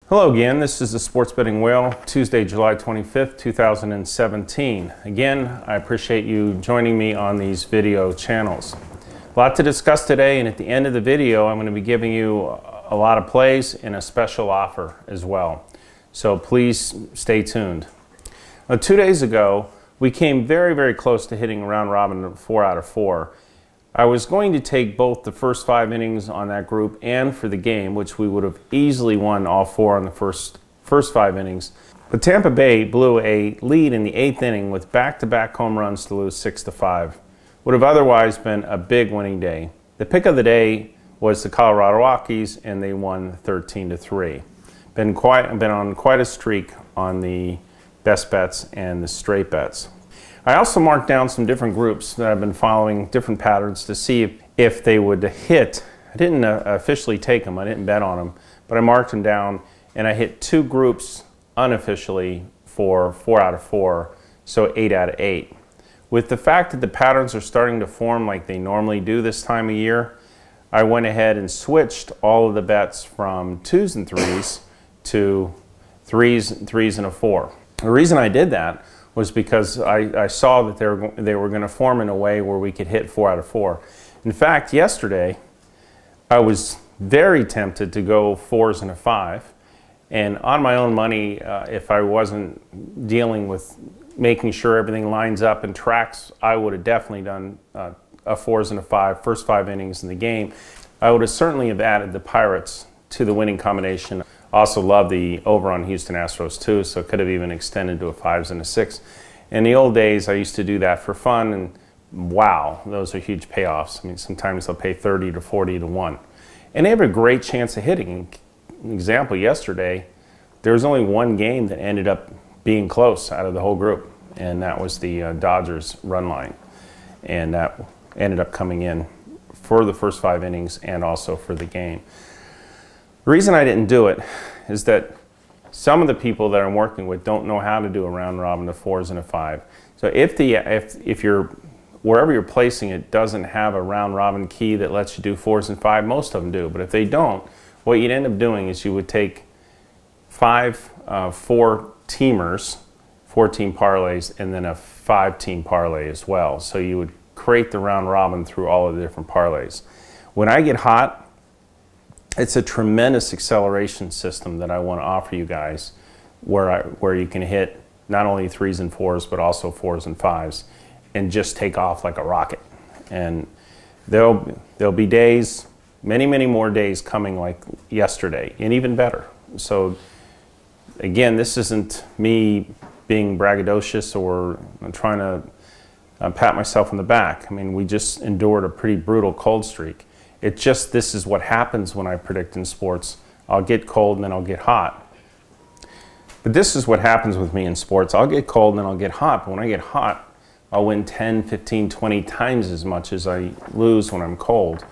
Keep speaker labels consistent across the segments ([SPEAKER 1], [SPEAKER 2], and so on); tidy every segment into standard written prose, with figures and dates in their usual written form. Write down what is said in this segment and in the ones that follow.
[SPEAKER 1] Hello again, this is the Sports Betting Whale, Tuesday, July 25th, 2017. Again, I appreciate you joining me on these video channels. A lot to discuss today, and at the end of the video, I'm going to be giving you a lot of plays and a special offer as well. So please stay tuned. Now, 2 days ago, we came very close to hitting a round robin 4 out of 4. I was going to take both the first 5 innings on that group and for the game, which we would have easily won all 4 on the first 5 innings. But Tampa Bay blew a lead in the 8th inning with back-to-back home runs to lose 6-5. Would have otherwise been a big winning day. The pick of the day was the Colorado Rockies, and they won 13-3. Been on quite a streak on the best bets and the straight bets. I also marked down some different groups that I've been following, different patterns, to see if they would hit. I didn't officially take them, I didn't bet on them, but I marked them down, and I hit 2 groups unofficially for 4 out of 4, so 8 out of 8. With the fact that the patterns are starting to form like they normally do this time of year, I went ahead and switched all of the bets from 2s and 3s to 3s and a 4. The reason I did that was because I saw that they were going to form in a way where we could hit 4 out of 4. In fact, yesterday, I was very tempted to go 4s and a 5. And on my own money, if I wasn't dealing with making sure everything lines up and tracks, I would have definitely done a 4s and a 5, first 5 innings in the game. I would have certainly have added the Pirates to the winning combination. Also love the over on Houston Astros too, so it could have even extended to a 5s and a 6. In the old days, I used to do that for fun, and wow, those are huge payoffs. I mean, sometimes they'll pay 30 to 40 to 1. And they have a great chance of hitting. An example, yesterday, there was only one game that ended up being close out of the whole group, and that was the Dodgers run line. And that ended up coming in for the first 5 innings and also for the game. The reason I didn't do it is that some of the people that I'm working with don't know how to do a round robin of 4s and a 5. So if you're wherever you're placing it doesn't have a round robin key that lets you do 4s and 5, most of them do. But if they don't, what you'd end up doing is you would take 5 4-teamers, 4-team parlays, and then a 5-team parlay as well. So you would create the round robin through all of the different parlays. When I get hot, it's a tremendous acceleration system that I want to offer you guys, where you can hit not only 3s and 4s, but also 4s and 5s, and just take off like a rocket. And there'll be days, many more days coming like yesterday, and even better. So again, this isn't me being braggadocious or trying to pat myself on the back. I mean, we just endured a pretty brutal cold streak. It's just, this is what happens when I predict in sports. I'll get cold and then I'll get hot. But this is what happens with me in sports. I'll get cold and then I'll get hot. But when I get hot, I'll win 10, 15, 20 times as much as I lose when I'm cold.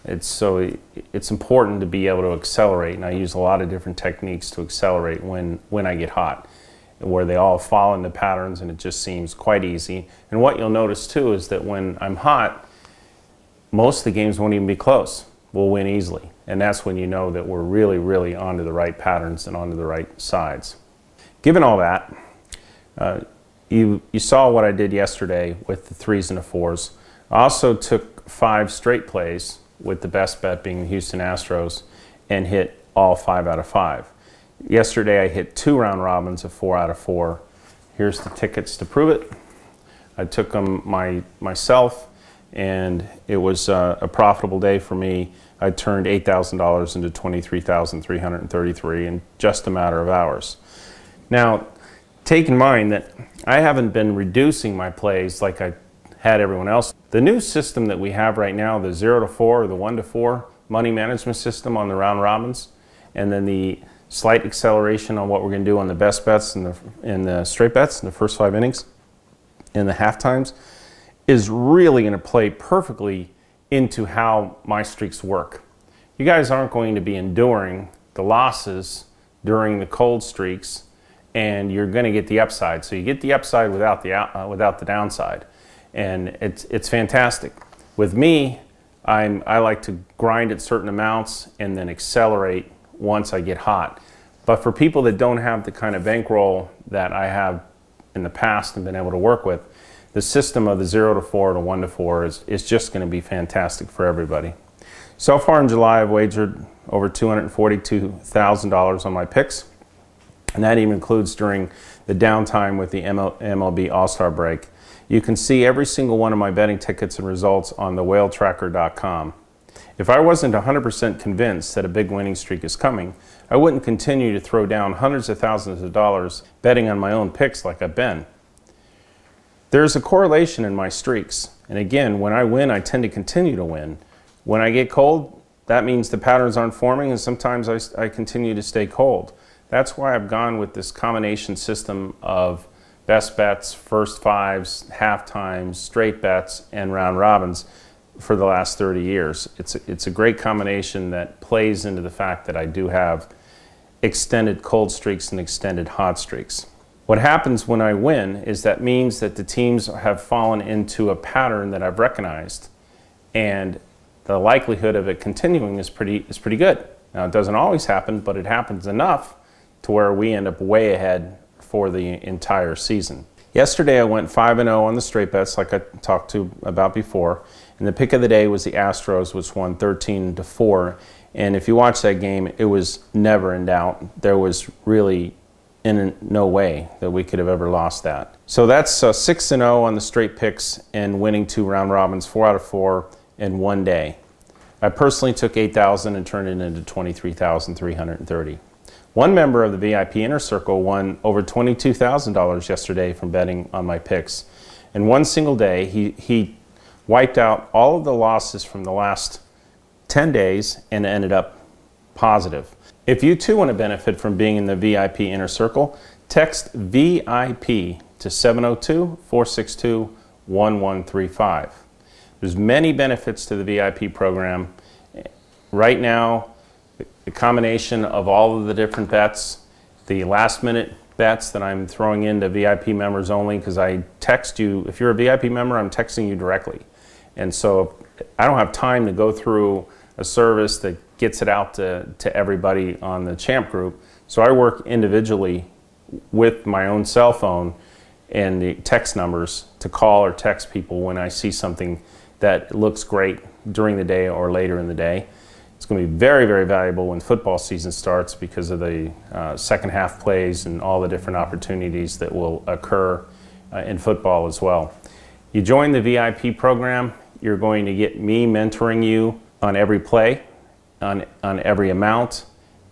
[SPEAKER 1] It's important to be able to accelerate, and I use a lot of different techniques to accelerate when I get hot, where they all fall into patterns and it just seems quite easy. And what you'll notice too is that when I'm hot, most of the games won't even be close. We'll win easily. And that's when you know that we're really onto the right patterns and onto the right sides. Given all that, you saw what I did yesterday with the 3s and the 4s. I also took 5 straight plays, with the best bet being the Houston Astros, and hit all 5 out of 5. Yesterday I hit 2 round robins of 4 out of 4. Here's the tickets to prove it. I took them myself, and it was a profitable day for me. I turned $8,000 into $23,333 in just a matter of hours. Now, take in mind that I haven't been reducing my plays like I had everyone else. The new system that we have right now, the 0 to 4 or the 1 to 4 money management system on the round robins, and then the slight acceleration on what we're going to do on the best bets and the straight bets in the first 5 innings and the half times, is really going to play perfectly into how my streaks work. You guys aren't going to be enduring the losses during the cold streaks, and you're going to get the upside. So you get the upside without the downside, and it's fantastic. With me, I like to grind at certain amounts and then accelerate once I get hot. But for people that don't have the kind of bankroll that I have in the past and been able to work with, the system of the 0 to 4 to 1 to 4 is just going to be fantastic for everybody. So far in July, I've wagered over $242,000 on my picks, and that even includes during the downtime with the MLB All-Star break. You can see every single one of my betting tickets and results on the whaletracker.com. If I wasn't 100% convinced that a big winning streak is coming, I wouldn't continue to throw down hundreds of thousands of dollars betting on my own picks like I've been. There's a correlation in my streaks, and again, when I win, I tend to continue to win. When I get cold, that means the patterns aren't forming, and sometimes I continue to stay cold. That's why I've gone with this combination system of best bets, first fives, half times, straight bets, and round robins for the last 30 years. It's a great combination that plays into the fact that I do have extended cold streaks and extended hot streaks. What happens when I win is that means that the teams have fallen into a pattern that I've recognized, and the likelihood of it continuing is pretty good. Now, it doesn't always happen, but it happens enough to where we end up way ahead for the entire season. Yesterday I went 5-0 on the straight bets like I talked about before, and the pick of the day was the Astros, which won 13-4. And if you watch that game, it was never in doubt. There was really no way that we could have ever lost that. So that's 6-0 on the straight picks and winning 2 round robins, 4 out of 4 in one day. I personally took $8,000 and turned it into $23,330. One member of the VIP Inner Circle won over $22,000 yesterday from betting on my picks. In one single day, he wiped out all of the losses from the last 10 days and ended up positive. If you too want to benefit from being in the VIP Inner Circle, text VIP to 702-462-1135. There's many benefits to the VIP program. Right now, the combination of all of the different bets, the last minute bets that I'm throwing into VIP members only, because I text you, if you're a VIP member, I'm texting you directly. And so I don't have time to go through a service that gets it out to everybody on the Champ group. So I work individually with my own cell phone and the text numbers to call or text people when I see something that looks great during the day or later in the day. It's going to be very, very valuable when football season starts because of the second half plays and all the different opportunities that will occur in football as well. You join the VIP program, you're going to get me mentoring you on every play, on every amount,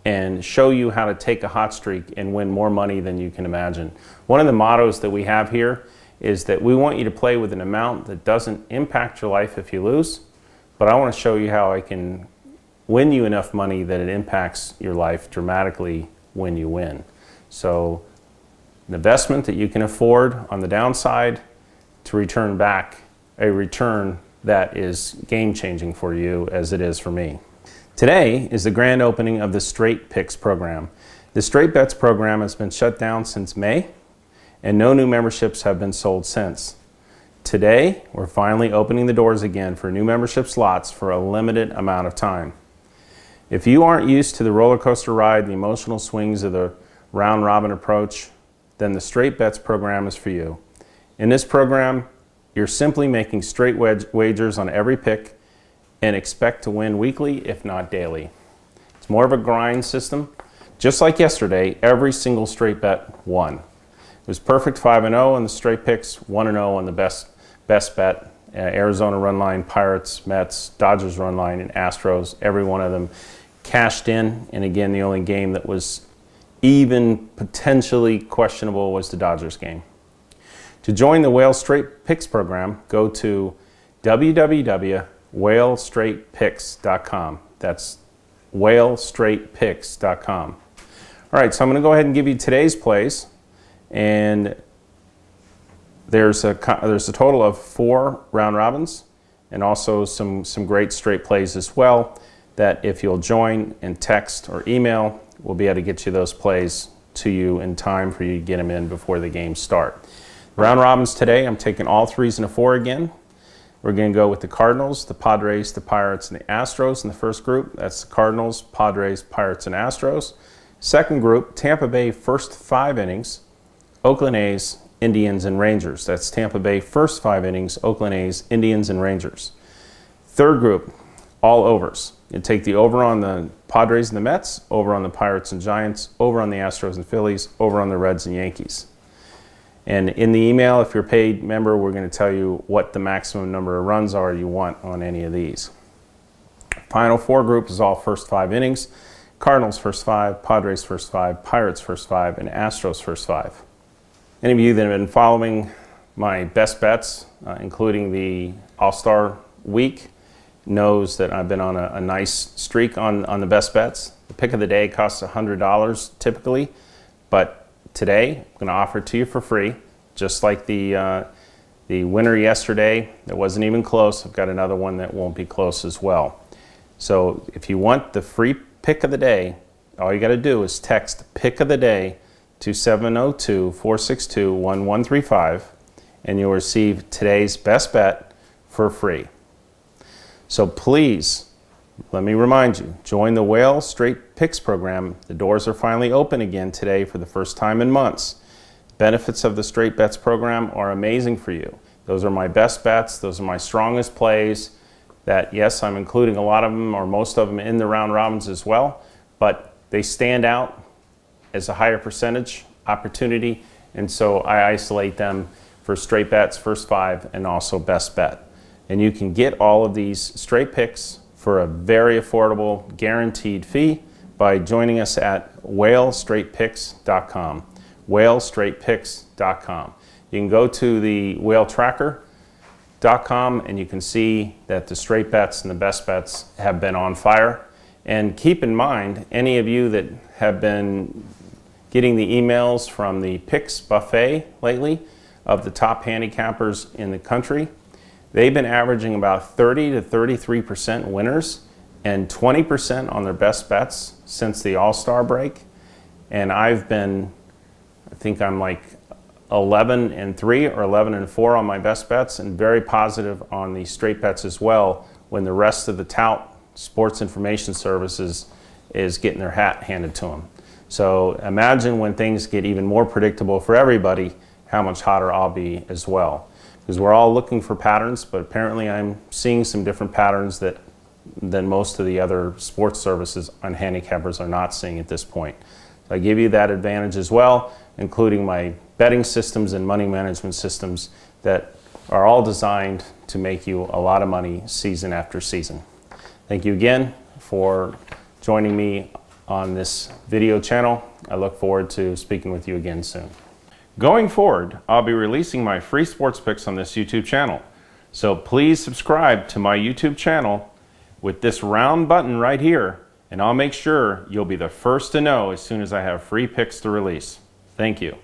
[SPEAKER 1] and show you how to take a hot streak and win more money than you can imagine. One of the mottos that we have here is that we want you to play with an amount that doesn't impact your life if you lose, but I want to show you how I can win you enough money that it impacts your life dramatically when you win. So an investment that you can afford on the downside to return back a return that is game-changing for you as it is for me. Today is the grand opening of the Straight Picks program. The Straight Bets program has been shut down since May, and no new memberships have been sold since. Today, we're finally opening the doors again for new membership slots for a limited amount of time. If you aren't used to the roller coaster ride, the emotional swings of the round robin approach, then the Straight Bets program is for you. In this program, you're simply making straight wagers on every pick and expect to win weekly, if not daily. It's more of a grind system. Just like yesterday, every single straight bet won. It was perfect 5-0 on the straight picks, 1-0 on the best bet. Arizona run line, Pirates, Mets, Dodgers run line, and Astros. Every one of them cashed in. And again, the only game that was even potentially questionable was the Dodgers game. To join the Whale Straight Picks program, go to www.whalestraightpicks.com. That's whalestraightpicks.com. All right, so I'm going to go ahead and give you today's plays, and there's a total of 4 round robins and also some great straight plays as well that if you'll join and text or email, we'll be able to get you those plays to you in time for you to get them in before the games start. Round robins today, I'm taking all 3s and a 4 again. We're going to go with the Cardinals, the Padres, the Pirates, and the Astros in the first group. That's the Cardinals, Padres, Pirates, and Astros. Second group, Tampa Bay first 5 innings, Oakland A's, Indians, and Rangers. That's Tampa Bay first 5 innings, Oakland A's, Indians, and Rangers. Third group, all overs. You take the over on the Padres and the Mets, over on the Pirates and Giants, over on the Astros and Phillies, over on the Reds and Yankees. And in the email, if you're a paid member, we're going to tell you what the maximum number of runs are you want on any of these. Final 4 group is all first 5 innings. Cardinals first 5, Padres first 5, Pirates first 5, and Astros first 5. Any of you that have been following my best bets, including the All-Star week, knows that I've been on a nice streak on the best bets. The pick of the day costs $100 typically, but today I'm going to offer it to you for free, just like the winner yesterday that wasn't even close. I've got another one that won't be close as well. So if you want the free pick of the day, all you got to do is text pick of the day to 702-462-1135 and you'll receive today's best bet for free. So please, let me remind you, join the Whale Straight Picks program. The doors are finally open again today for the first time in months. Benefits of the Straight Bets program are amazing for you. Those are my best bets. Those are my strongest plays. That, yes, I'm including a lot of them or most of them in the round robins as well, but they stand out as a higher percentage opportunity, and so I isolate them for straight bets, first 5, and also best bet. And you can get all of these straight picks for a very affordable, guaranteed fee by joining us at whalestraightpicks.com. whalestraightpicks.com. You can go to the whaletracker.com and you can see that the straight bets and the best bets have been on fire. And keep in mind, any of you that have been getting the emails from the picks buffet lately of the top handicappers in the country, they've been averaging about 30 to 33% winners and 20% on their best bets since the All-Star break. And I've been, I think I'm like 11-3 or 11-4 on my best bets, and very positive on the straight bets as well when the rest of the tout sports information services is getting their hat handed to them. So imagine when things get even more predictable for everybody, how much hotter I'll be as well. Because we're all looking for patterns, but apparently I'm seeing some different patterns than most of the other sports services on handicappers are not seeing at this point. So I give you that advantage as well, including my betting systems and money management systems that are all designed to make you a lot of money season after season. Thank you again for joining me on this video channel. I look forward to speaking with you again soon. Going forward, I'll be releasing my free sports picks on this YouTube channel. So please subscribe to my YouTube channel with this round button right here, and I'll make sure you'll be the first to know as soon as I have free picks to release. Thank you.